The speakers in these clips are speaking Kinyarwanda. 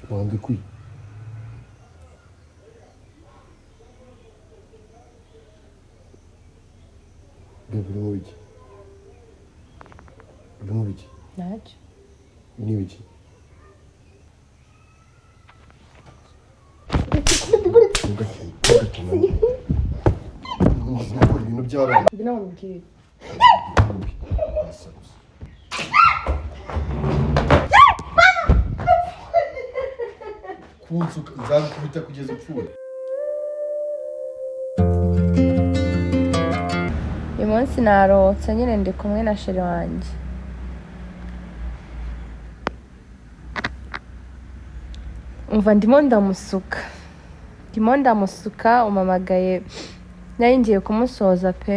wandekuye buri mu biki buri mu biki ntacyo ni biki ibintu by'abana ibyo ntabwo mbwira kunsuka nzagukubita kugeza upfuye. uyu munsi narotse nyine ndi kumwe na sheri wanjye. umva ndimo ndamusuka umamagaye nari ngiye kumusoza pe.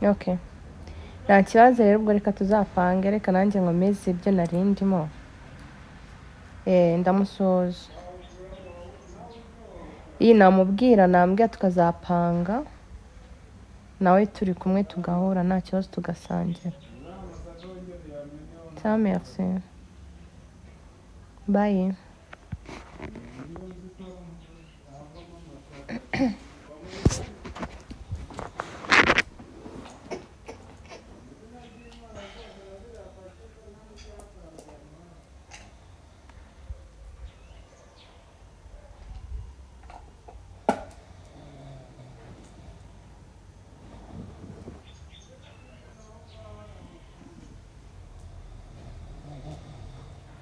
Okay, nta kibazo rero, ubwo reka tuzapange, reka nanjye nkomeze ibyo nari ndimo. Ndamusoza iyi namubwira nambwira tukazapanga nawe turi kumwe tugahura nta kibazo tugasangira. Ça merci. Bye.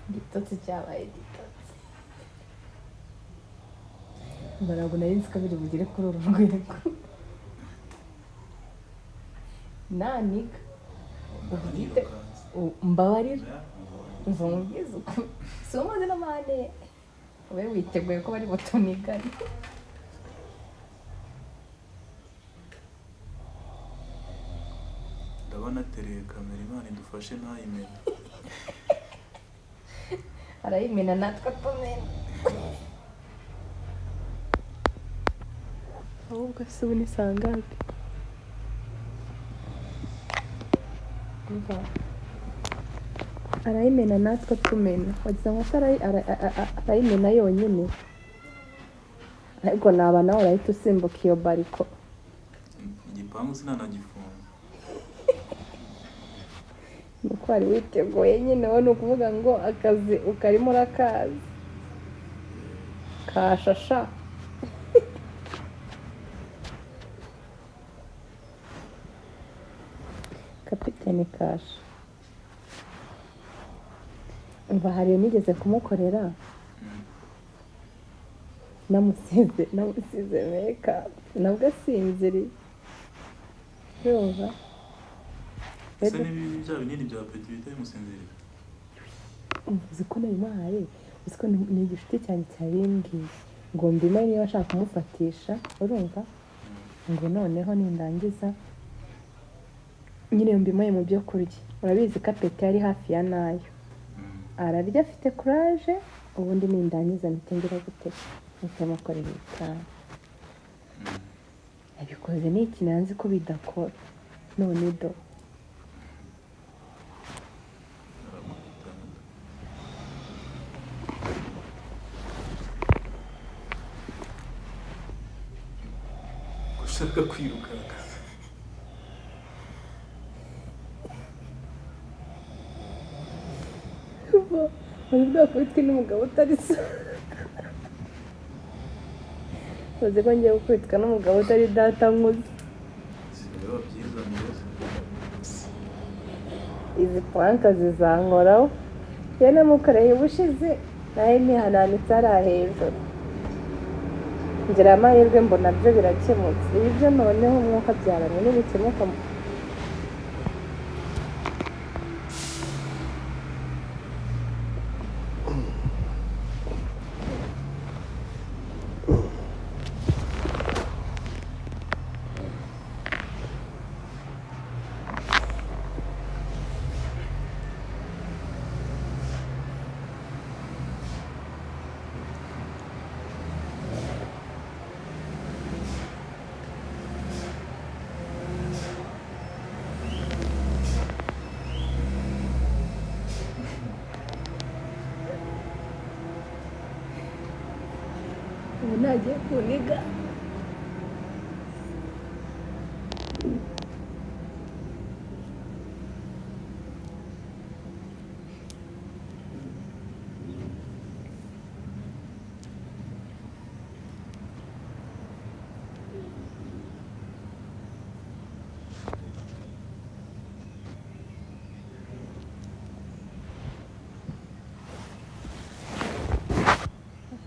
Igitotsi cyabaye igitotsi. Ntabwo nari nzi ko biri bugere kuri uru rwego. Nanika ubwite mbabarira umva mubwiza uko si umuzi n'amahane ube witeguye ko bari butunigane. ndabona atereye kamera, Imana idufashe ntayimena. arayimena natwe tumena. ahubwo se ubu ni saa ngapi? arayimena natwe tumena, wagize ngo arayimena yonyine, ariko naba nawe urahita usimbuka iyo bariko. Igipangu sinanagifunga. nuko wari witeguye nyine, wowe ni ukuvuga ngo akazi ukarimo urakazi kashasha. kapiteni kasha. umva hari iyo nigeze kumukorera namusize makeup nabwo asinziriye yumva. Ese n'ibi bya binini bya peti bita bimusinziriye? uzi ko nabimuhaye, uzi ko ni igishuti cyanjye cyabimbwiye ngo mbimenye niba ashaka kumufatisha, urumva ngo noneho nindangiza nyine mbimenye mu byo kurya. urabizi ko apeti yari hafi ya nayo, ararya afite courage, ubundi nindangiza mpitengera gute nitamukorera ibitaro. yabikoze ni ikintu yanzi ko bidakora, none do gushaka kwirukanka. wari bwakubitwe n'umugabo utari so. uzi ko ngiye gukubitwa n'umugabo utari data nkuze. Rero byizaniye. izi puranka zizankoraho. iyo namukoreye ubushize nawe nihananitse hariya hejuru, ngira amahirwe mbona byo birakemutse. ibi byo noneho umwuka byaranye n'ibikemuka. ubu nagiye kuniga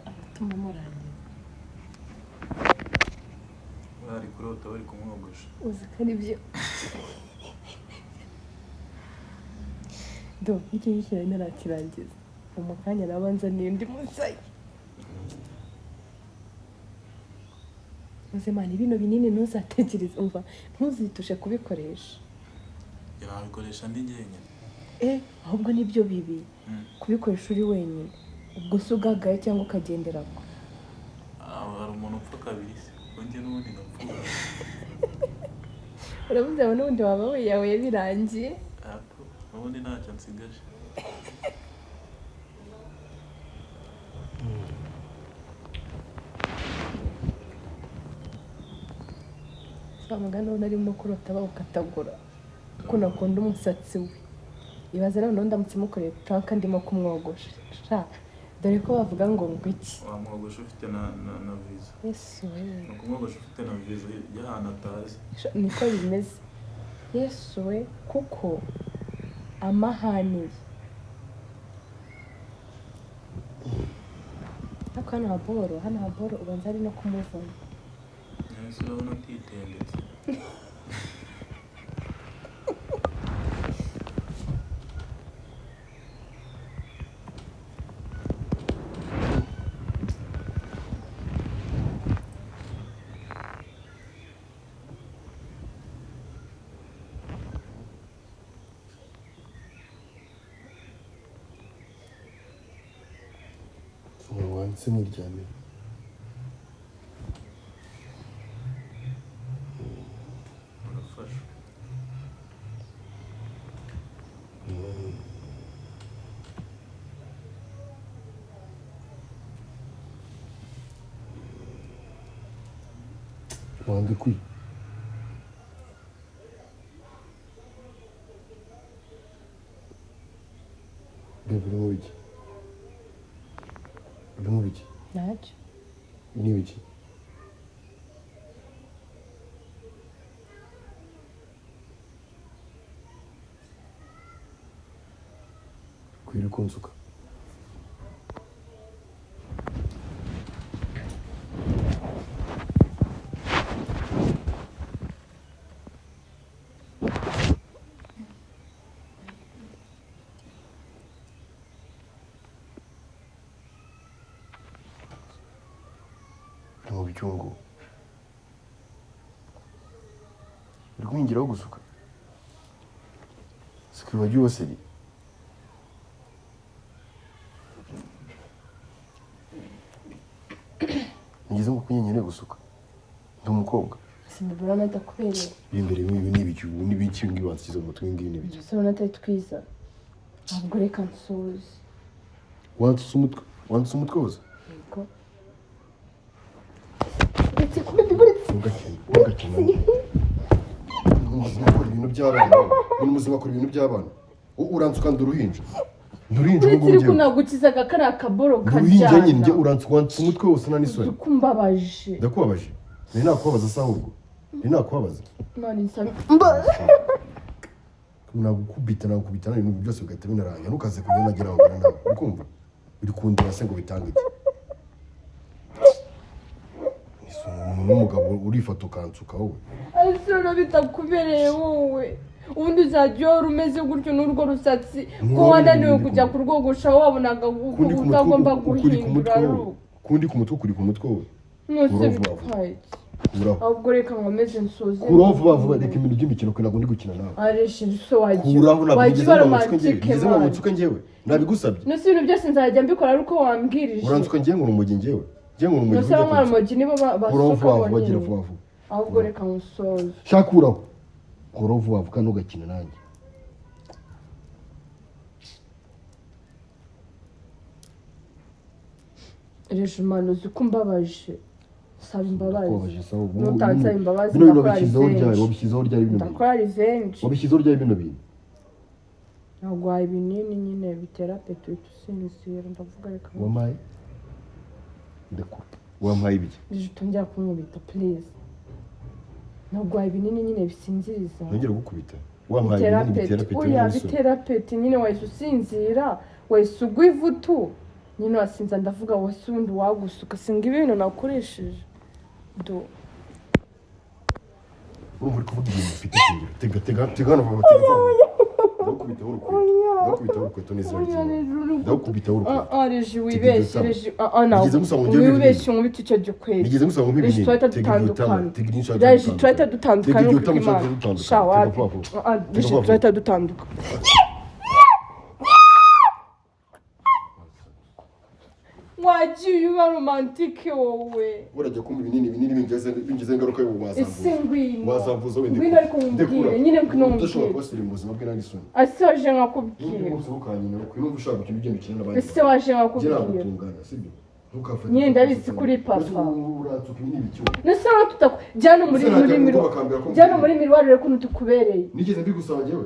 atuma murangiza bari kurota bari kumwogosha uzi ko ari byo do icyo gishyira narakirangiza mu kanya nabanza n'indi musayi uzimana ibino binini ntuzatekereze umva ntuzitushe kubikoresha nabikoresha ndi njyenyine ahubwo nibyo bibi kubikoresha uri wenyine ubwo se ugagaye cyangwa ukagendera ko hari umuntu upfa kabiri se wongeye n'ubundi ngapfuka uravuze ngo n'ubundi waba wiyahuye birangiye n'ubundi ntacyo nsigaje mugana ubona arimo kurota bawukatagura kuko nakunda umusatsi we ibaze rero ndamutse mukoreye prank ndimo kumwogosha dore ko bavuga ngo iki wamwogosha ufite na visa yesu we ni ukumwogosha ufite na visa y'ahantu atazi niko bimeze yesu we kuko amahane ariko hano haboro ubanza ari no kumuvuna ese urabona atitendetse wanditse muryamye urafashwe wange kwi birimo biki birimo biki ntacyo ni biki kwiri kunsuka mu byungu uri kwingiraho gusuka sikwiba ryose ri ngize ngo kunyenyere gusuka ndi umukobwa simbura natakubereye imbere ibi ni ibiki ubu n'ibiki ngibi wansize umutwe ngibi ni ibiki usabona atari twiza ntabwo reka nsuze wanditse umutwe wose yego uretse kuba biburetse ugakina muzima akora ibintu by'abana ni muzima akora ibintu by'abana uransuka ndi uruhinja ndurinje uretse ariko nagukizaga kariya kaboro uruhinja nyine njye wanditse umutwe wose nta n'isoni kumbabaje ndakubabaje ni nakubabaza se ahubwo ni nakubabaza none nsaba nagukubita ibintu byose bigahita binarangira ntukaze kujya unagera aho nawe uri kumva uri kundira se ngo bitange iki n'umugabo urifata ukansuka wowe ese bitakubereye wowe ubundi uzajya uhora umeze gutyo n'urwo rusatsi ko wananiwe kujya kurwogosha wabonaga utagomba guhindura kundi ku mutwe kuri ku mutwe wowe mwese bitwaye ahubwo reka nkomeze nsoze kuraho vuba vuba reka ibintu by'imikino ko ntabwo ndi gukina nawe areshe so wagiye ngeze ngo mutsuke njyewe nabigusabye no si ibintu byose nzajya mbikora ariko wambwirije uransuka njye ngo urumogi njyewe njye ngo urumogi no se urumogi nibo basoka bagira vuba vuba ahubwo reka nsoze shakuraho kuraho vuba vuba ntugakina nanjye Regimano uzi ko mbabaje saba imbabazi Kubabaje sawa nutansaba imbabazi bino bintu ndakora wabishyizeho ryari bino bintu ndakora revenge wabishyizeho ryari bino bintu nagwaye ibinini nyine bitera apeti uhita usinzira ndavuga reka wampaye ndakura wampaye ibiki tongera kunkubita please nagwaye ibinini nyine bisinziriza nongera gukubita wampaye ibinini bitera apeti oya bitera apeti nyine wahise usinzira wahise ugwa ivutu nyine wasinza ndavuga wese ubundi wagusuka singa ibintu nakoresheje do urumva uri kuvuga ibintu bifite ishingiro tega hano vuba telefone ndakubitaho urukweto n'izina ry'Imana ndakubitaho urukweto reji wibeshye reji wibeshye nkubita icyo gikwezi nigeze musanga nk'ibintu reji tuhita dutandukana reji tuhita dutandukana uko imana shawapi reji tuhita dutandukana wagiye uba romantike wowe urajya kumva ibinini bingize ingaruka yo ese ngwino wazamvuza wenda ngwino ariko nkubwire nyine ngwino udashobora nkubwire kubasira mu buzima bwe nta n'isoni ese waje nkakubwira numva ushaka gukina ugenda ukina n'abandi ese waje ugera nkakubwira gutungana sibyo ntukafate nyine ndabizi kuri papa uratsuka ibinini cyuho nese nawe tutaku jyana muri mirwari rero kuntu tukubereye nigeze mbigusaba njyewe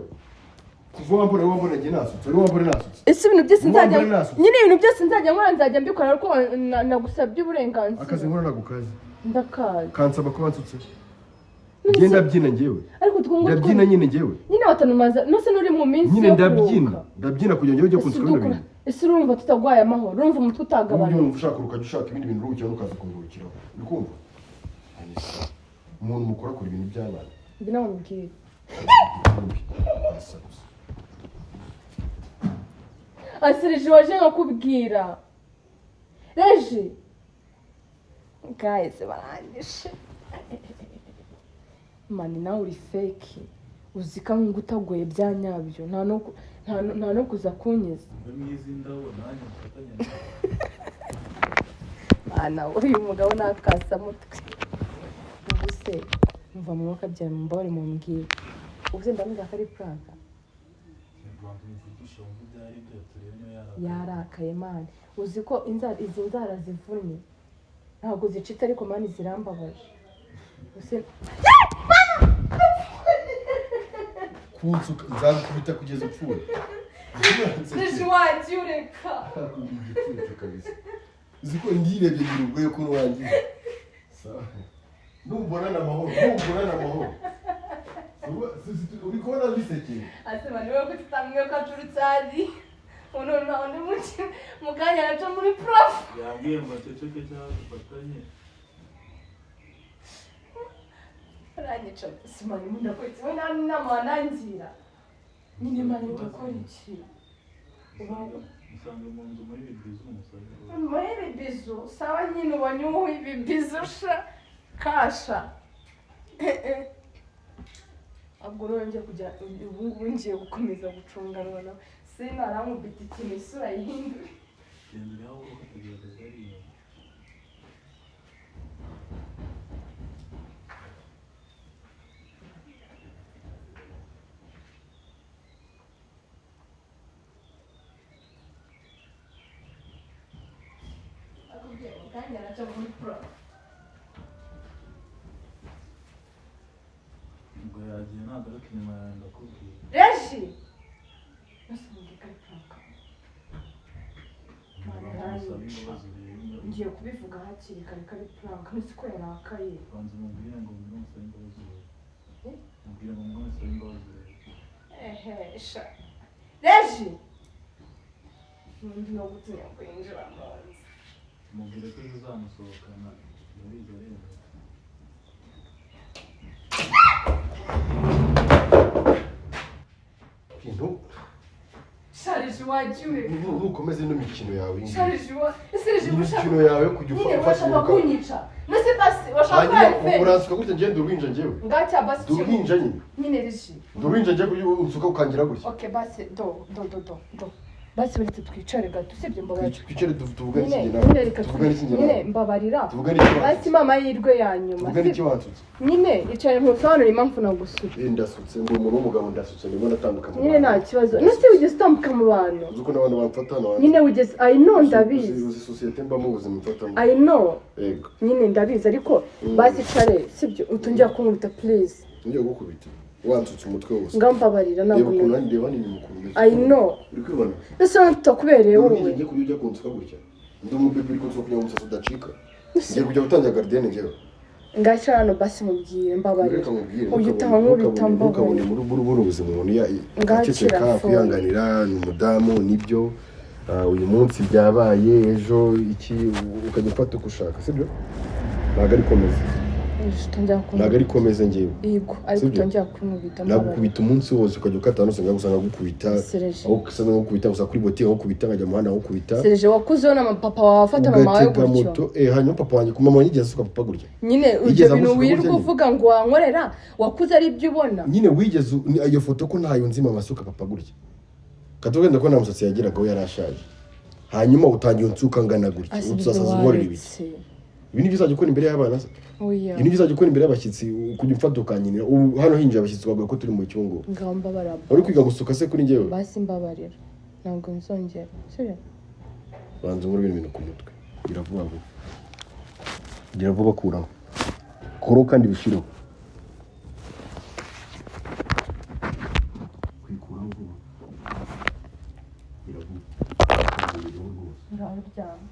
kuva wambona njye nasutse wari wambona nasutse ese ibintu byose nzajya nyine ibintu byose nzajya nkora nzajya mbikora ariko nagusabye uburenganzira akazi nkora nagukazi ndakazi kansaba ko wansutse ngenda byina njyewe ariko ndabyina nyine njyewe nyine watanumaza nose nuri mu minsi nyine ndabyina kugira ngo ujye kunsuka bino bintu ese urumva tutagwaye amahoro urumva umutwe utagabanya urumva ushaka ukajya ushaka ibindi bintu uruhukira n'ukaza kuruhukiraho uri kumva umuntu mukora akora ibintu by'abana njye nawe mubwire ase reji waje nkakubwira reji guys barangije mani nawe uri fake uzika nk'uko utagoye bya nyabyo nta no kuza kunyeza mana uyu mugabo nakasa mutwe ubu se mva mu mwaka bya mbore mu mbwira ubu se ndamubwira ko ari pranka yarakaye mani uzi ko izi nzara zivunnye ntabwo zicitse ariko mani zirambabaje kunsuka nzagukubita kugeza upfuye reji wagiye ureka uzi ko ndirebye ngira ubwoye ukuntu wangiye numbona n'amahoro uri kubona bisekeye ase mani wowe ko tutamwiye ko aturutse ari uno undi mu kanya naca muri prof yambwiye ngo aceceke cyangwa dufatanye aranyica simani mudakora we nta nama wanangira nyine mani ndakora iki musange mu nzu muri bibizu umusazi muri bibizu sawa nyine ubonye uwo ibibizu sha kasha abwo rero ngiye kujya ubu ngubu ngiye gukomeza gucunganwa nawe sinaramubita ikintu isura yihindure genda aho ukagerageza ariyo kandi araca muri pro ubwo yagiye nagaruka inyuma yawe ndakubwira reji ngiye kubivuga hakiri kare kari prank nzi ko yarakaye banza umubwire ngo umuntu wese ari imbabazi rero mubwire ngo umuntu wese ari imbabazi rero sha reji n'undi no gutinya kwinjira mu nzu mubwire ko zizamusohokana muri izo rero sharije wagiye ntukomeze ino mikino yawe sharije imikino yawe yo kujya ufashaka kunyica nese basi washaka uransuka gutya ngende uruhinja njyewe ngacya basi uruhinja nyine nyine rishi uruhinja njye kujya unsuka ukangira gutya okay basi do basi uretse twicare gato usibye mbabarira twicare tuvugane nyine ikigena nyine reka tuvugane ikigena nyine mbabarira tuvugane ikibazo basi mama yirwe ya nyuma tuvugane ikibansutse nyine icare nkusobanura impamvu nagusutse ndasutse ngo umuntu w'umugabo ndasutse ndimo ndatambuka mu nyine nta kibazo nose wigeze utambuka mu bantu uzi ko n'abantu bamfata hano nyine wigeze I know ndabizi uzi sosiyete mbamo ubuzima mfatamo I know yego nyine ndabizi ariko basi icare sibyo utongera kunkubita please ngiye gukubita wansutse umutwe wose ngambabarira reba ntabwo ukuntu ndeba ni mukuru I know uri kwibona ese tutakubereye wowe ngiye kujya kunsuka gutya ndi umubebe uri kunsuka kugira ngo umusatsi udacika ngiye kujya gutangira gardien ngewe ngaca hano basi mubwire mbabarira reka mubwire uyu utaha nk'ubita ntukabone mbabarira muri buno buzima umuntu aceceka kwihanganira ni umudamu nibyo uyu munsi byabaye ejo iki ukajya ufata uko ushaka sibyo ntabwo ari komeza ntabwo ari komeza ngewe yego ariko utongera kumubita nagukubita umunsi wose ukajya ukata hano usanga gusanga gukubita aho usanga gukubita gusa kuri botike aho kubita nkajya mu muhanda aho kubita Serge wakuzeho na papa wawe afata mama wawe gutyo moto hanyuma papa wanjye ku mama wanjye igeze asuka papa gutya nyine ibyo bintu wirirwa uvuga ngo wankorera wakuze ari ibyo ubona nyine wigeze iyo foto ko ntayo nzi mama asuka papa gutya katugenda ko nta musatsi yagiragaho yarashaje hanyuma utangiye unsuka ngana gutya utsasa zumorera ibiki ibi nibyo uzajya ukora imbere y'abana se oya ibi nibyo uzajya ukora imbere y'abashyitsi kujya ufata ukanyinira hano hinjiye abashyitsi bavuga ko turi mu cyungo ngamba baraba uri kwiga gusuka se kuri njyewe basi mbabarira ntabwo nzongera sibyo banza muri ibintu ku mutwe gira vuba kuraho kuro kandi bishireho kwikuraho vuba gira vuba uraryama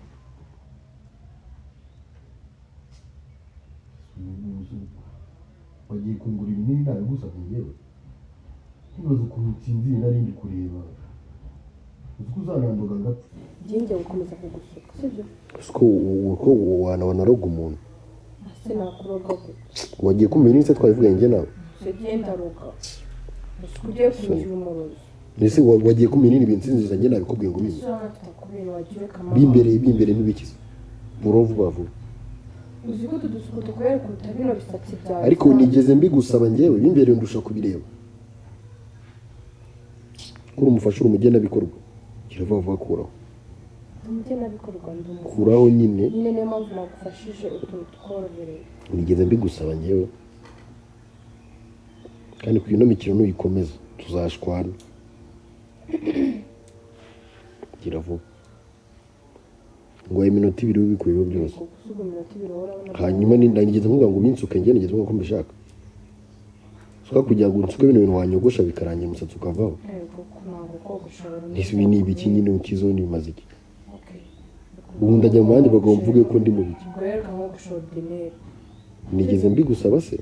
wagiye kungura ibinini nawe gusa ngewe ntibaze ukuntu nsinzire nari ndi kureba uzi ko uzananduga ngapfa ngiye gukomeza kugusuka sibyo uko wanaroga umuntu ese nakuroga wagiye kumenya n'ise twabivuganye njye nawe genda roga ugiye kugira umurozi nese wagiye kumenya n'ibintu nsinziza njye nabikubwiye ngo bimbe bimbere ntibikize murovu bavuga uzi ko tudusuko tukorera kuruta bino bisatsi byawe ariko nigeze mbigusaba njyewe bimbere ndusha kubireba kuri umufasha umugenabikorwa kirava vuba kuraho umugenabikorwa kuraho nyine niyo mpamvu nagufashije utuntu tworohereye nigeze mbigusaba njyewe kandi kuri ino mikino nuyikomeza tuzashwana gira vuba ngo iminota 2 ubikuyeho byose hanyuma nigeze nkuvuga ngo binsuke njye nigeze nkuko mbishaka suka kugira ngo nsuke bino bintu wanyogosha bikarangira umusatsi ukavaho nisubi nibi kinyine ukizoni bimaze iki ubu ndajya mu bandi bagomba mvuge ko ndi mu biki nigeze mbigusaba se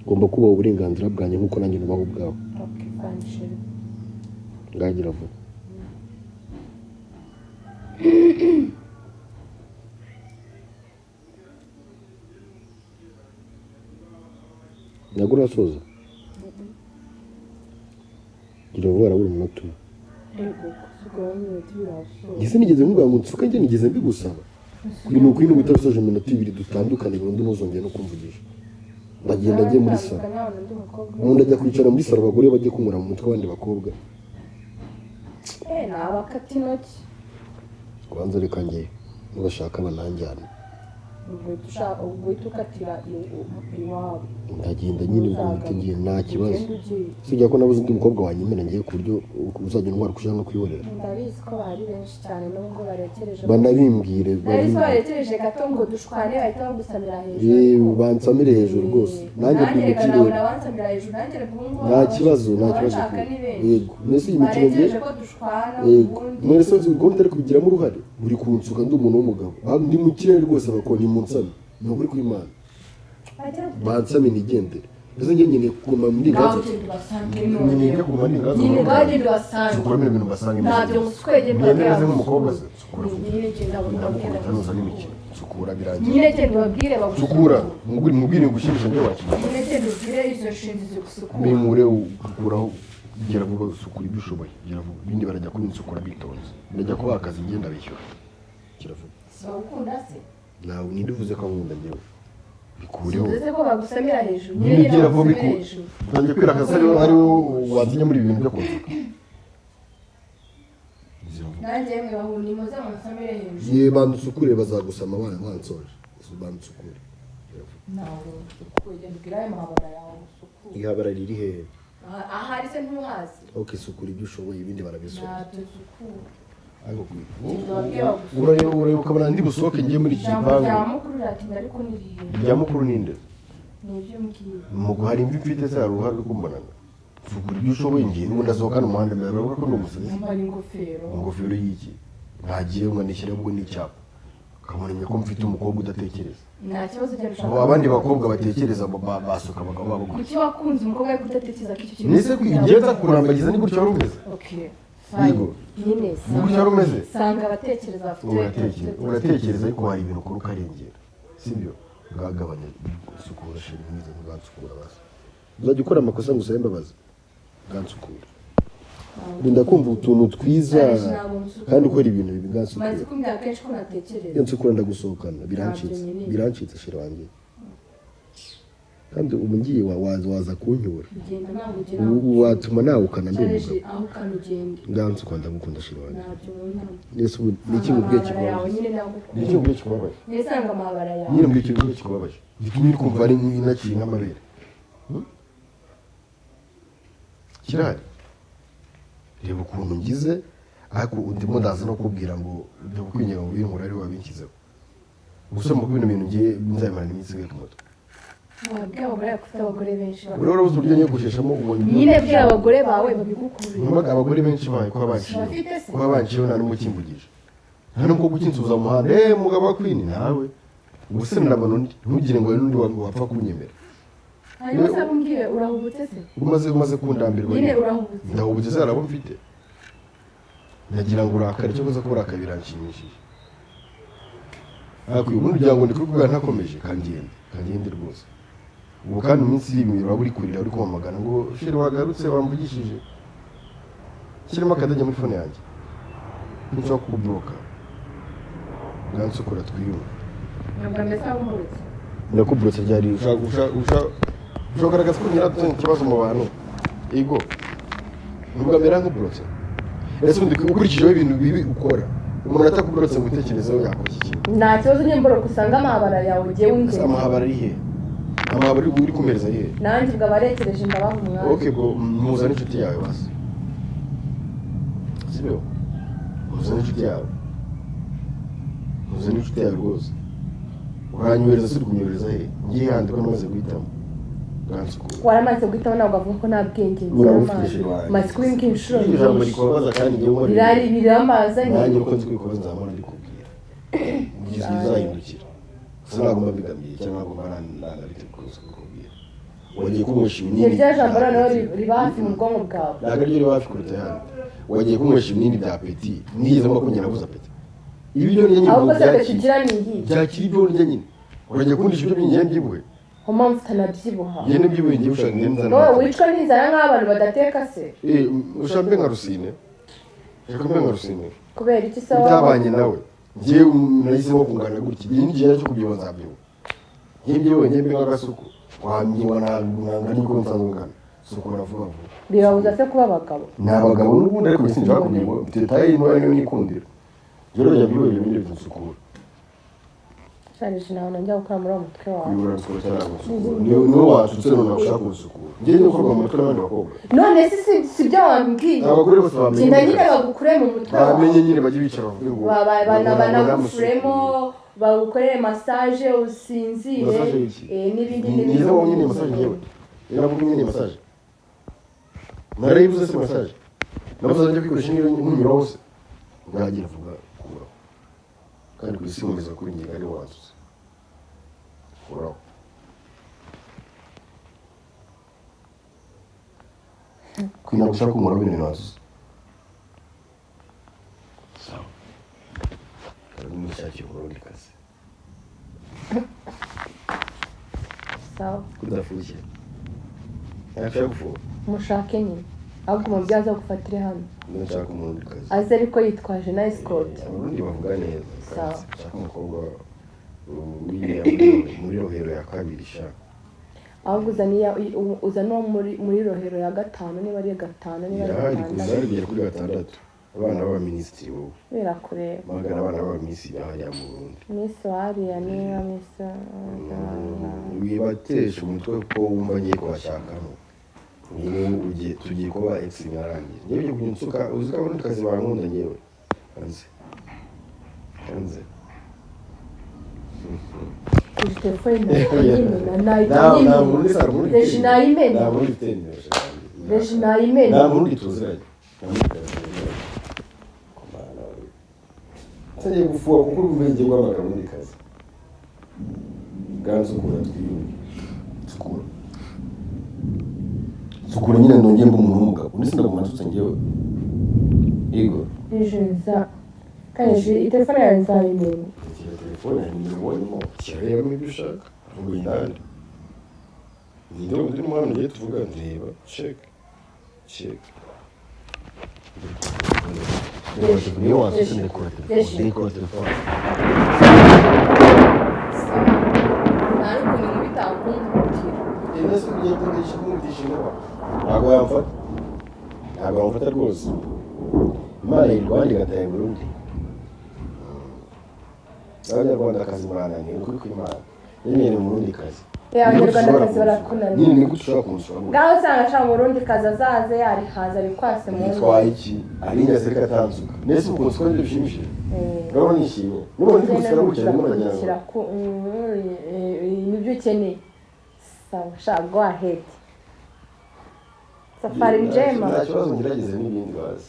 ngomba kubaho uburenganzira bwanjye nkuko nanjye nubaho ubwawe ngagira vuba nagura soza gira vuba arabura umunota ngise nigeze nkuvuga ngo nsuka njye nigeze mbigusaba kugira ngo kwino bitasoje iminota 2 dutandukane burundu ntuzongeye no kumvugisha ndagenda njye muri salo umuntu ajya kwicara muri salo abagore bajye kumura mu mutwe abandi bakobwa nabakata intoki kubanza reka njye nubashaka bananjyana ubwo uhita ukatira iwabo ndagenda nyine ubwo ngiye nta kibazo sijya ko nabuze undi mukobwa wanyemera ngiye ku buryo uzajya ntwara kushaka no kwihorera ndabizi ko bari benshi cyane nubwo barekereje banabimbwire barekereje gato ngo dushwane bahita bagusamira hejuru bansamire hejuru rwose nanjye kwimukire bansamira hejuru nanjye nta kibazo yego mwese iyi mikino ngiye yego mwese ukuntu utari kubigiramo uruhare uri kunsuka ndi umuntu w'umugabo ndi mu kirere rwose bakora munsami ntabwo uri kw'Imana bansami nigendere ese njye nyine kuguma muri ngazi nyine kuguma muri ngazi nyine ngazi ndwasange ukora ibintu basanga ntabyo muswege mbageze nk'umukobwa se nyine genda ndabona tanuza n'imikino sukura birangiye nyine genda babwire sukura mubwire gushimisha njye wakira nyine genda ubwire izo nshinzi zigusukura bimure ukuraho gira vuba usukura ibyo ushoboye gira vuba ibindi barajya kubinsukura bitonze ndajya kubaha akazi ngenda bishyura gira vuba ukunda se nawe ninde uvuze ko nkunda njyewe bikureho uvuze ko bagusamira hejuru nyine gira vuba nanjye kwirakaza ari wowe wazinya muri ibi bintu byo kunsuka nanjye mwe bahuni muze musamire hejuru ye bandusukure bazagusama wansoje bandusukure nawe usukure mbwira mahabara yawe usukure ihabara riri hehe ahari se ntuhazi okay sukura ibyo ushoboye ibindi barabisoma natusukure ariko ureba ukabona ndi busohoke ngiye muri iki gipangu jamukuru ratinda ariko niriye jamukuru ninde nivyo mbwiye mugo hari imvi mfite za ruhare rwo mbonana sukura ibyo ushoboye ngiye n'ubundi asohokana umuhanda mbere baravuga ko ndi umusazi mbari ingofero y'iki ntagiye umwanishyira ubwo n'icyapa ukamenya ko mfite umukobwa udatekereza nta kibazo cyarusha abandi bakobwa batekereza basuka abagabo babo kuki wakunze umukobwa ariko udatekereza ko icyo kintu nise kwigenza kurambagiza ni gutyo wari umeze okay yego nyine ni gutyo wari umeze sanga abatekereza bafite uratekereza ariko hari ibintu ukora ukarengera sibyo bwagabanya isukura sheri mwiza ntugansukura basi uzajya ukora amakosa ngo usabe imbabazi bwansukura rinda kumva utuntu twiza kandi ukora ibintu bibi bwansukura maze kumya kenshi ko natekereza iyo nsukura ndagusohokana birancitse sheri wanjye kandi ubu ngiye waza kunyura watuma nawe ukanandumva aho kanugenda nganze kwanda gukunda shira wanjye nabyo nkunda nese ubu niki mubwiye kikubabaje niki mubwiye kikubabaje nesanga amabara yawe nyine mubwiye kikubabaje gitumye kumva ari nk'inakiri nk'amabere kirari reba ukuntu ngize ariko ndimo ndaza no kubwira ngo ibyo kwinyega ngo binkura ari wabinkizeho gusa mu bintu ngiye nzabimara iminsi ku mutwe abagore benshi urabona uburyo ugiye nyogosheshamo ubonye nyine bwira abagore bawe babigukurira ntumaga abagore benshi baye ko babanciyeho nta n'umukimbugije nta n'ubwo gukinsuza mu muhanda mugabo wa kwini nawe ubuse ndabona undi ntugire ngo n'undi wapfa kunyemera hanyuma se umbwire urahubutse se umaze kundambirwa nyine urahubutse ndahubutse se arabo mfite nagira ngo urakare cyo kuza ko urakare biranshimishije ariko ubundi kugira ngo ndi kubwira ntakomeje kangende rwose ubu kandi iminsi iri imbere uraba uri kurira uri kumamagana ngo sheri wagarutse wamvugishije kirimo akadajya muri fone yanjye nshobora kubloka bwansukura twiyumva ntabwo ameze nk'umurutse ndakuburutse ryari ushaka kugaragaza ko nyirabyo ikibazo mu bantu ego nubwo amera nk'uburutse ese undi ukurikijeho ibintu bibi ukora umuntu atakuburutse ngo utekerezeho yakora iki kintu nta kibazo nyemboroka usanga amahabara yawe ugiye w'ingeri amahabara ari he amahabara uri kumereza he nanjye ubwo abarekereje ndabaha umwanya okay bwo muza n'inshuti yawe basi sibyo muza n'inshuti yawe rwose uranyohereza se uri kunyohereza he ngiye handi ko namaze guhitamo waramaze guhitamo ntabwo avuga ko nta bwenge ngira maze kubimbwira inshuro nyinshi biramaza nanjye uko nzi kwikubaza nzamura ndikubwira ugize bizahindukira sinagomba mbigamiye cyangwa nagomba nandabite kukubwira wagiye kunywesha ibinini iryo jambo noneho riba hafi mu bwonko bwawe ntabwo ariryo riba hafi kuruta ayandi wagiye kunywesha ibinini bya peti nigeze mba kongera nabuze apeti ibiryo ndya nyine ahubwo se apeti ugira ni iyi byakira ibyo ndya nyine uragiye kundisha ibyo by'ingenzi mbyibuhe mpamvu utanabyibuha ngende mbyibuhe ngiye ushaka ngende nzana wowe wicwa n'inzara nk'abantu badateka se ushaka mbe nka rusine reka mbe nka rusine kubera iki se utabanye nawe ngewe nahisemo kungana gutya igihe n'igihe cyo kubyibuha nzabyibuha njyewe mbe nk'agasuku wambyibuha nanga niko nsanzwe ngana sukura vuba vuba birabuza se kuba abagabo ni abagabo n'ubundi ariko sinshaka kubyibuha mfite taye ntoya niyo nikundira rero jya byibuha ibyo bindi binsukura sharije nawe njya gukora muri uwo mutwe wawe kuyibura nsukura cyangwa gusukura niwe wansutse none ushaka gusukura njyewe niyo ukorwa mu mutwe n'abandi bakobwa none si byo wambwiye abagore bose bamenye genda nyine bagukure mu mutwe wawe bamenye nyine bajye bicara bavuge ngo banagufuremo bagukorere massage usinzire n'ibindi nizo wowe nyine massage ngewe naravuga nyine massage narayibuze se massage nabuze njya kwikoresha nk'unyura hose bwagira vuga kuraho kandi ku isi nkomeza kuri ngingo ari wansutse kuraho kwina gushaka kumura bene nansutse sawa kandi nishakira umurundi kazi sawa kudafushye nashaka gufuha mushake nyine ahubwo umubyeyi aza gufatire hano ndashaka umurundi kazi aze ariko yitwaje na escort abarundi bavuga neza sawa nshaka umukobwa muri rohero ya kabiri sha ahubwo uza no muri rohero ya gatanu niba ari gatanu niba ari kuri gatandatu abana b'abaminisitiri wowe birakureba magana abana b'abaminisitiri hariya mu Burundi Miss wariya niba Miss wibatesha umutwe ko wumva ngiye kubashakamo tugiye kuba ex nyarangiye ngiye kujya kunsuka uzika Abarundi kazi bankunda ngewe hanze kuri telefone nayimena nta murundi tuziranye nsangiye gufuha kuko uruvenge rw'abagabo muri kazi bwansukura twiyunge sukura nyine nongeye mba umuntu w'umugabo undi sindaguma nasutse ngewe yego nza kandi telefone yawe nzayimena telefone yanjye ubonyemo kirareba ibyo ushaka uvuga indani ninde wundi uri muhanda ugiye tuvuga ndeba check niyo wasutse ndekora telefone ariko ni bitakumbukira nese kugiye kundisha ntabwo yamfata rwose Imana y'Irwanda igataye Burundi abanyarwandakazi murananiye ukuri kw'Imana yemereye Murundi kazi abanyarwandakazi barakunaniye nyine ni gute ushobora kumusura ngaho usanga ashaka Murundi kazi azaze yarihaza bikwase mu bitwaye iki arinya se katanzuka nese ukunze ko ndishimishije urabona nishimye nubwo ndi gusura gutya ndimo nagira ngo nibyo ukeneye sawa shaka go ahead safari njema nta kibazo ngerageze n'ibindi bazi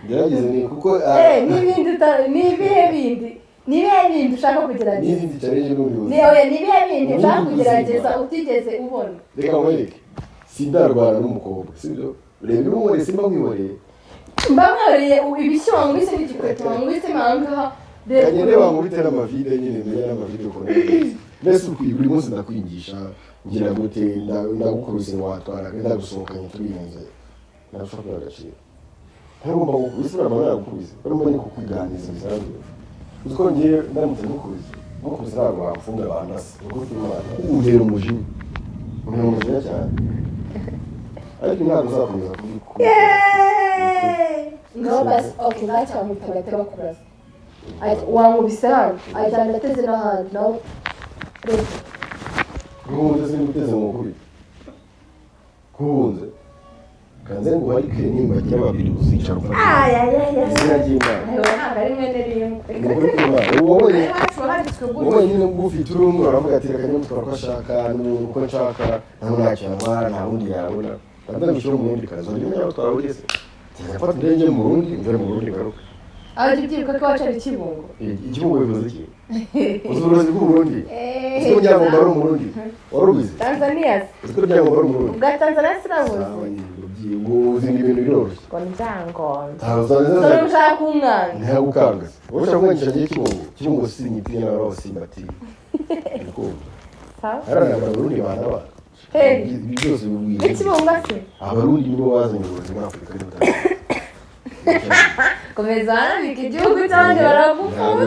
ngerageze ni kuko nibihe bindi ushaka kugerageza n'ibindi challenge n'ubuyobozi nibihe bindi ushaka kugerageza utigeze ubona reka nkwereke sindarwara n'umukobwa sibyo reba n'umugore simba mwihoreye ibishyimbo ngwise n'igikweto ngwise mangaha kagere bangubite n'amavide nyine mbere n'amavide ukuntu mbese buri munsi ndakwigisha ngira gute ndagukuruse watwara ndagusohokanye tubiyenze nashobora agaciro ntagomba gusura amabara gukubise barimo ni kukuganiriza bisanzwe uziko ngiye ndamutse gukubise ntabwo wamfunga bandase nuko tw'Imana untera umujinya cyane ariko ntabwo uzakomeza kubikora ngaho basi okay ntacyamwita agateba kurasa wankubise hano ajyana ateze n'ahandi nawe guhunze siniguteze mu kuri guhunze kanze ngo hari kire nimba kijya babiri uzicara ufata izina ry'Imana ntabwo ari mwene rimwe wowe nyine ufite urumwe uravuga ati reka njye mutwara ko ashaka n'umuntu uko nshaka ntabwo ntacyo yamara nta wundi yabona ndabishyira mu wundi kazi undi menya batwara ugeze fata indege mu Burundi mvere mu Burundi ngaruka aho ubyibuka ko wacara ikibungo ikibungo bivuze iki uzi uburozi bw'Uburundi uzi ko umuryango wari Umurundi wari ubizi Tanzania uzi ko umuryango wari Umurundi ubwa Tanzania sinabuzi uzi ibintu biroroshye ngo nzango ntabwo ushaka kumwana ntagukangaza wowe ushaka kumwangisha ngiye kibungo si imipira n'abaho simbati bikumva harana Abarundi banaba ibi byose bibwiye ikibungo se Abarundi nibo bazanye uburozi muri Afurika y'Ubutayu komeza hanabika igihugu cyane baragukunda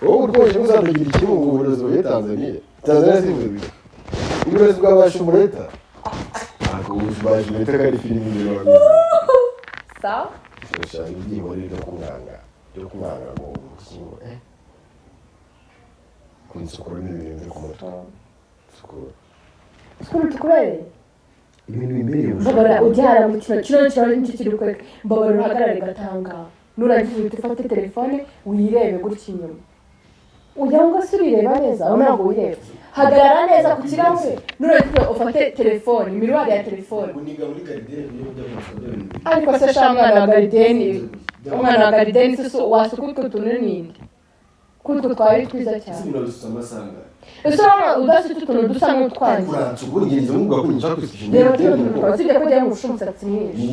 wowe urwoje uzandagira ikibungo uburozi buye Tanzania sibuzi uburozi bw'abashumureta ntabwo ubashumureta kari filimi mbere wabizi sawa ushaka ibyihore ryo kumwanga ngo ukingo kunsukura n'ibintu byo kumutwe sukuru tukurere ibintu bimbereye mbabara ujyana mu kino nicyo kiri kwereka mbabara uhagarare gatanga nurangiza uhita ufate telefone uyirebe gutya inyuma ujya ngo se urireba neza aho ntabwo wireba hagarara neza ku kirahure nurangiza ufate telefone imiruwari ya telefone ariko se sha mwana wa garideni umwana wa garideni se wasuka utwo tuntu n'indi kutwo twari twiza cyane ese urabona udafite utuntu dusa nk'utwanjye rero usibye ko ugiye ngusha umusatsi mwinshi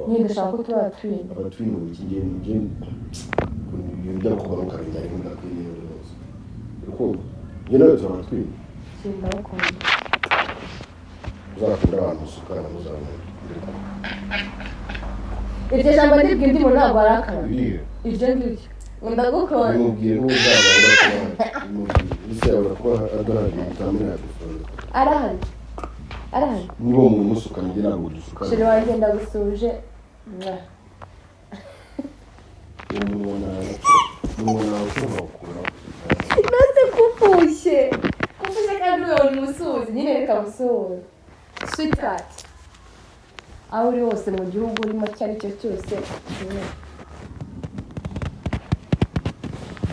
nyine ndashaka ko tuba twinshi iryo jambo ndibwira undi muntu ntabwo arakara iryo ngiryo ndagukunda mubwire n'uzaba ise abura kuba adahari utamenya gufunga arahari arahari niba umuntu umusukana njye ntabwo dusukana sheri wanjye ndagusuje umuntu nawe ushobora gukuraho maze kufushye kandi wewe ni umusuhuzi nyine reka musuhuze sweetheart aho uri hose mu gihugu urimo icyo ari cyo cyose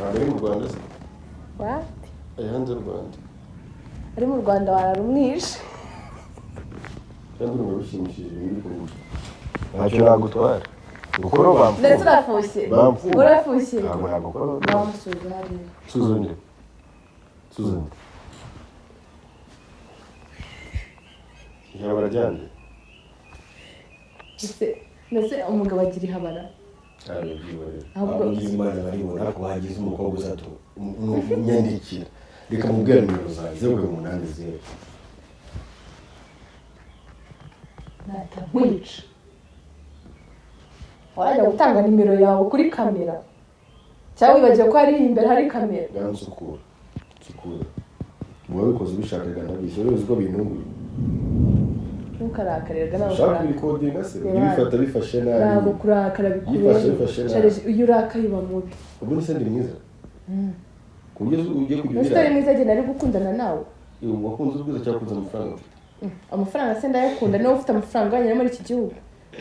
ari mu Rwanda se wapi ari hanze y'u Rwanda ari mu Rwanda wararumwishe kandi urumva rushimishije muri kuruja ntacyo nagutwara gukora bamfu ndetse urafushye urafushye ntabwo nagukora bamusuhuze hariya suzunde ijana barajyanye ndetse umugabo agira ihabara ahubwo imana baribona ko hagize umukobwa uzatu unyandikira reka mubwira nimero zawe 080 natamwica wajya gutanga nimero yawe kuri kamera cyangwa wibagiwe ko hari imbere hari kamera gansukura wowe bikoze ubishakaga nabishye uzi ko bintunguye ntukarakarerwa nawe ushaka ibikodinga se ibifata bifashe nabi ntabwo kurakara bikubeye iyo urakaye uba mubi ubwo ni sendi mwiza ku buryo ugiye kugira umusore mwiza agenda ari gukundana nawe wakunze ubwiza cyangwa wakunze amafaranga amafaranga se ndayakunda niba ufite amafaranga anyura muri iki gihugu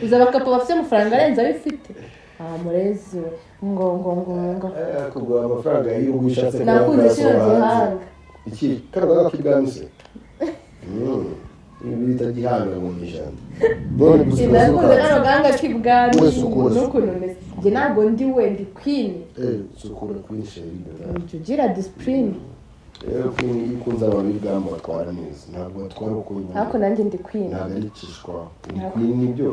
uzi abakapa bafite amafaranga arenze ayo ufite murezi ngo kugura amafaranga y'igihugu ushatse nakunze kino gihanga iki kandi nakibwami se ibi bita gihanga mu ijana none gusuka nakunze n'abaganga k'ibwami n'ukuntu meze njye ntabwo ndi we ndi queen sukura queen sheri ugira discipline rero queen ikunze abantu b'ibwami batwara neza ntabwo batwara uko ariko nanjye ndi queen ntabwo ari cishwa ndi queen nibyo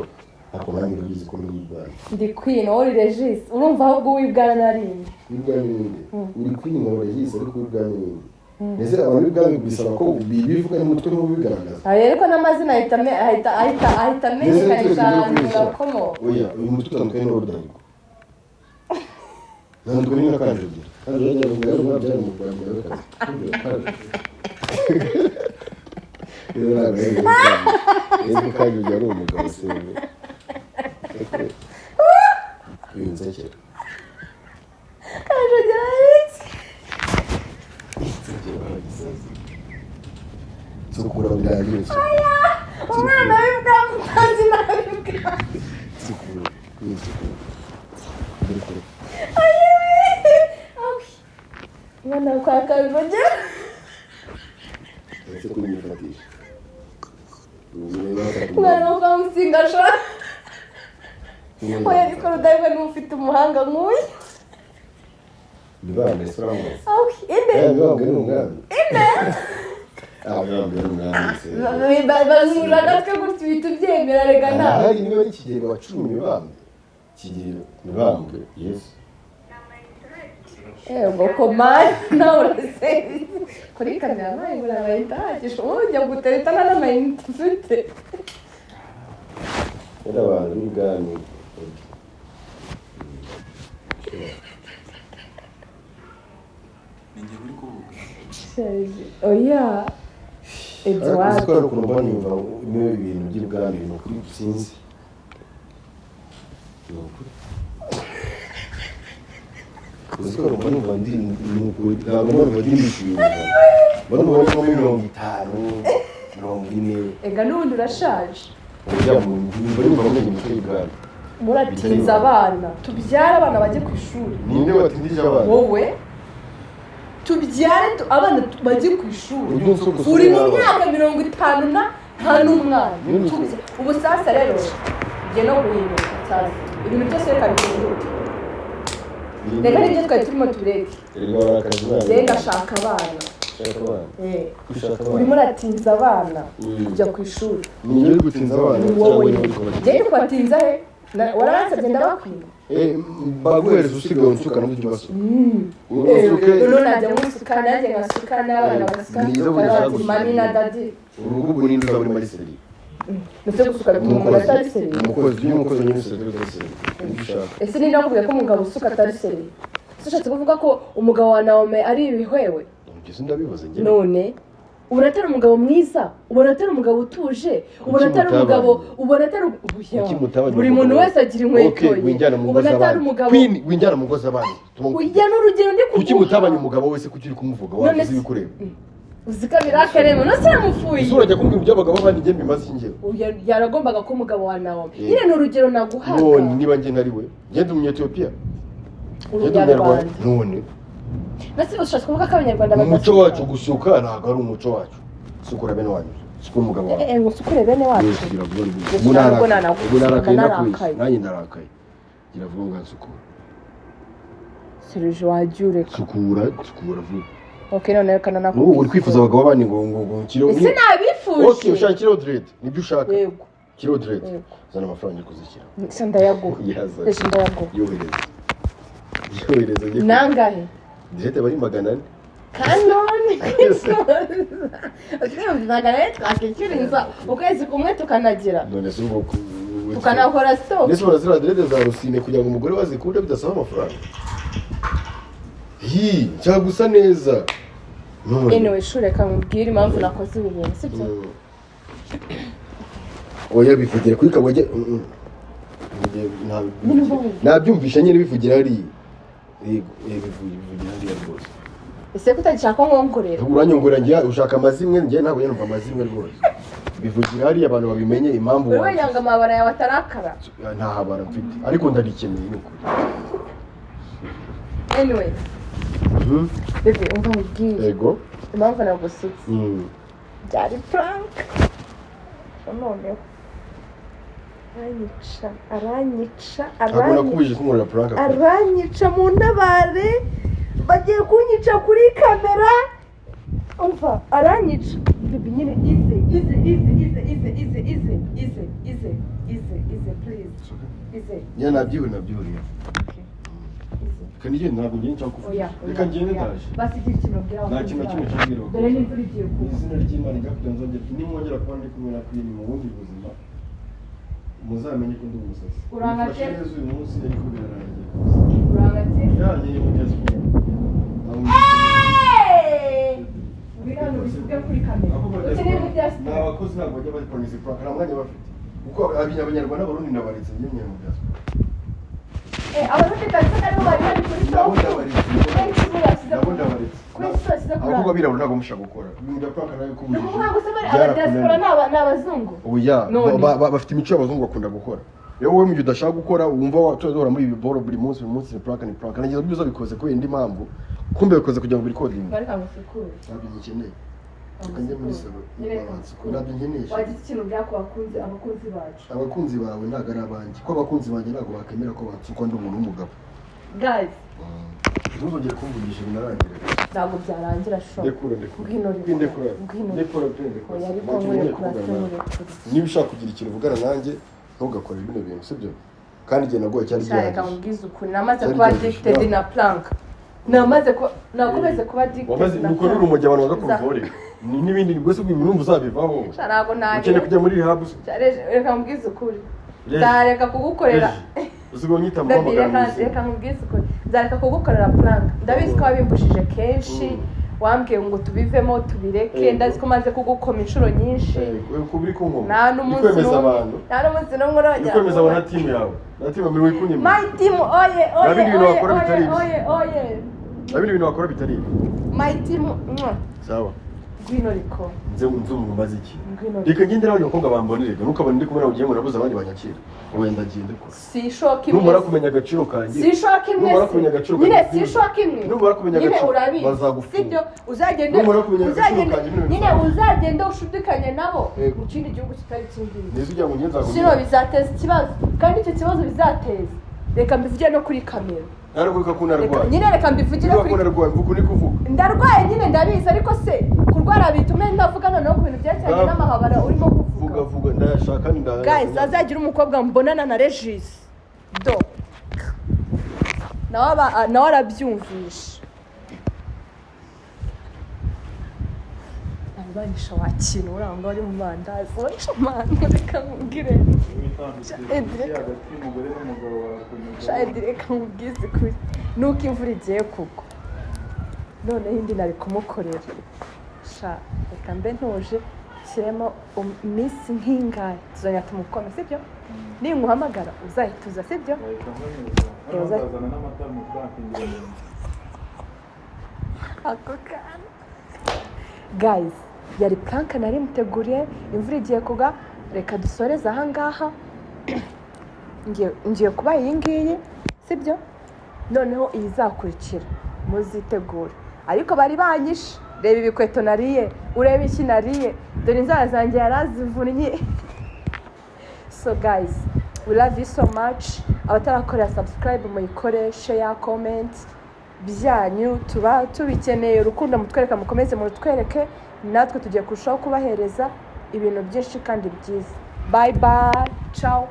ariko nanjye urabizi ko ndi w'ibwami ndi queen wowe Regis urumva ahubwo w'ibwami narindi w'ibwami ninde uri queen wa Regis ariko w'ibwami ninde nese abantu b'ibwami bisaba ko bivuga n'umutwe n'ubigaragaza ariko n'amazina ahita amenyekanisha ahantu gakomoka oya uyu mutwe utandukanye n'urudahigwa ntandukanye na Kanjogera Kanjogera ngo yari umwabyari mu Rwanda y'akazi rero ntabwo yari Kanjogera ari umugabo se uyu nsekera Kanjogera sukura birangiye umwana w'ibwami utazi n'ab'ibwami sukura umwana kwa Kanjogera ese kunyifatisha umwana wo kwa Musingasha oya ariko Rudahigwa niwe ufite umuhanga nk'uyu Nibambe suramu ine nibambe n'umwami nibambe n'umwami bazura agatwe gutyo uhita ubyemera rega nawe hari niba ari Kigeli wa 10 Mibambwe Kigeli Mibambwe yesu ubwo komari nawe uraseze kuri kamera nawe ngo urabayita hagisha wowe ujya guteretana n'amayinite ufite era abantu b'ibwami ninjye uri kuvuga oya Edouard ariko ukuntu mba nimva niba ibintu by'ibwami ni ukuri sinzi ni ukuri uziko mba numva ndi ni ukuri ntabwo numva ndi mbishyuye mba numva ndi muri 50 40 ega n'ubundi urashaje ujya mu mba numva mwenye imitwe y'ibwami muratinza abana tubyara abana bajye ku ishuri ninde watindije abana wowe tubyare abana bajye ku ishuri uri mu myaka 50 nta n'umwana ubu sasa rero njye no guhinduka cyane ibintu byose reka bihinduke reka nibyo twari turimo tureke njye ndashaka abana urimo uratinza abana kujya ku ishuri niyo uri gutinza abana wowe njye ndi kubatinza he waransabye ndabakwiye baguhereza usigaye unsuka no kujya basuka noneho najya musuka nanjye nkasuka n'abana basuka mami na dadi urugubu n'indi uzaba uri muri seri ndetse gusuka umuntu atari seri umukozi nyine seri ese ni nakubwiye ko umugabo usuka atari seri ushatse kuvuga ko umugabo wa Naomi ari ibihwewe ibyo ndabivuze njye none ubona atari umugabo mwiza, ubona atari umugabo utuje, ubona atari umugabo, ubona atari buri muntu wese agira inkweto ye, ubona atari umugabo Queen winjyana mu ngo z'abandi. ujya n'urugero ndi kuki mutabanye umugabo wese kuki uri kumuvuga wavuze ibikureba uzika birakarema no saramufuye isura ajya kumbwira iby'abagabo bandi nge mbimaze ingewe yaragombaga ko umugabo wa nawe nyine n'urugero naguhaga none niba nge ntari we ngende umunyetiyopiya Umunyarwanda none nasi ushaka kuvuga ko abanyarwanda umuco wacu gusuka ntabwo ari umuco wacu sukura bene wanyu suka umugabo wawe ngo sukure bene wacu munarakaye nanjye ndarakaye gira vuba ngasukura Serge wajyure sukura vuba okay none kana nakubwiye uri kwifuza abagabo bandi ngo kiro ese nabifuje okay ushaka kiro dread nibyo ushaka yego kiro dread zana amafaranga kuzishyira ese ndayaguha ese ndayaguha yohereza nangahe dread bari 400 kanone Magana twakikiriza ukwezi kumwe tukanagira none se ubwo tukanakora stock nese barazira dread za rusine kugira ngo umugore wazikunde bidasaba amafaranga cyangwa gusa neza anyway shure kamubwira impamvu nakoze ibi bintu sibyo oya bivugira kuri kabage nabyumvisha nyine bivugira ari bivugira ari rwose ese kutagishaka nkonkorera uranyongora ngiye ushaka amazimwe ngiye ntabwo yanumva amazimwe rwose bivugira hari abantu babimenye impamvu wewe yanga amabara yawe atarakara nta habara mfite ariko ndarikeneye n'ukuri anyway bebe umva mubwire yego impamvu nagusutse byari prank noneho aranyica mu ntabare bagiye kunyica kuri kamera umva aranyica bebe nyine ize please ya nabyihuriye kandi je ntabwo ngiye nshaka kuvuga reka ngende ndaje basigira ikintu bwira nta kintu kimwe cyambwira dore n'imvura igiye kuba izina ry'Imana igakugira nzongera nimwongera kuba ndi kumwe na Queen mu bundi buzima muzamenye ko ndi umusazi urangate uyu munsi ariko birarangiye urangate yagiye mu diaspora birano bisuke kuri kamera ukeneye mu diaspora n'abakozi ntabwo bajya bakora izi prank nta mwanya bafite kuko abanyarwanda n'abarundi nabaretse njye mu diaspora abarundi kazi aribo bari bari kuri top abakobwa birabura ntabwo mushaka gukora ibintu prank nayo kubuje abadiaspora n'abazungu oya bafite imico y'abazungu bakunda gukora rero wowe mu gihe udashaka gukora wumva watuzora muri ibi boro buri munsi ni prank nagize byo bikoze ko indi mpamvu kumbe bikoze kugira ngo biri coding bari kamusukure ntabwo ngikeneye tukanje muri salo ntabwo nkeneye wagize ikintu byako abakunzi bacu abakunzi bawe ntabwo ari abanjye ko abakunzi banjye ntabwo bakemera ko batsukwa ndi umuntu w'umugabo guys ntuzongere kumvugisha binarangira ntabwo byarangira sho ndekura niba ushaka kugira ikintu uvugana nanjye ntugakore bino bintu sibyo kandi igihe nagoye cyari gihagije reka mbwize ukuri namaze kuba addicted na plank nakomeze kuba addicted na nuko urumogi abantu bagakuvure n'ibindi rwose ibintu uzabivaho ntabwo nanjye ukeneye kujya muri rehab reka mbwize ukuri nzareka kugukorera uzigonyita mpamagara reka mbwize ukuri nzareka kugukorera plank ndabizi ko wabimbushije kenshi wambwiye ngo tubivemo tubireke ndazi ko maze kugukoma inshuro nyinshi kubiri kunkoma nta n'umunsi n'umwe urongera kwemeza abantu na timu yawe na timu muri kunyima my team oye nabindi bintu wakora bitari my team sawa ngwino riko nze mbaze iki reka ngende nawe abakobwa bambonere ntukabone ndi kumwe nawe ugiye ngo nabuze abandi banyakira wenda ngende ko si shock imwe numara kumenya agaciro kanjye si shock imwe numara kumenya agaciro nyine si shock imwe numara kumenya agaciro bazagufunga sibyo uzagende nyine uzagende ushudikanye nabo mu kindi gihugu kitari kingiri neza ujya mu ngenza sino bizateza ikibazo kandi icyo kibazo bizateza reka mbivuge no kuri kamera naravuga ko narwaye nyine reka mbivugire kuri narwaye mvuko ni kuvuga ndarwaye nyine ndabizi ariko se kurwara bitume ndavuga noneho ku bintu byerekeranye n'amahabara urimo vuga ndayashaka guys azagira umukobwa mbonana na Regis do nawe arabyumvisha abanyisha wakintu urangwa ari mu mandazi wanisha manu reka nkubwire reka nkubwize kuri nuko imvura igiye kugwa noneho indi nari kumukorera sha reka mbe ntuje shyiremo iminsi nk'ingahe tuzongera tumukome sibyo ninguhamagara uzahituza sibyo uzazana n'amata mu twakingira ako kana guys yari prank nari muteguriye imvura igiye kugwa reka dusoreze aha ngaha ngiye kuba iyi ngiyi sibyo noneho izakurikira muzitegure ariko bari banyishe reba ibikweto nariye urebe iki nariye dore inzara zanjye yarazivunnye so guys we love you so much abatarakorera subscribe muyikore share comment byanyu tuba tubikeneye urukundo mutwereka mukomeze mutwereke natwe tugiye kurushaho kubahereza ibintu byinshi kandi byiza bye bye ciao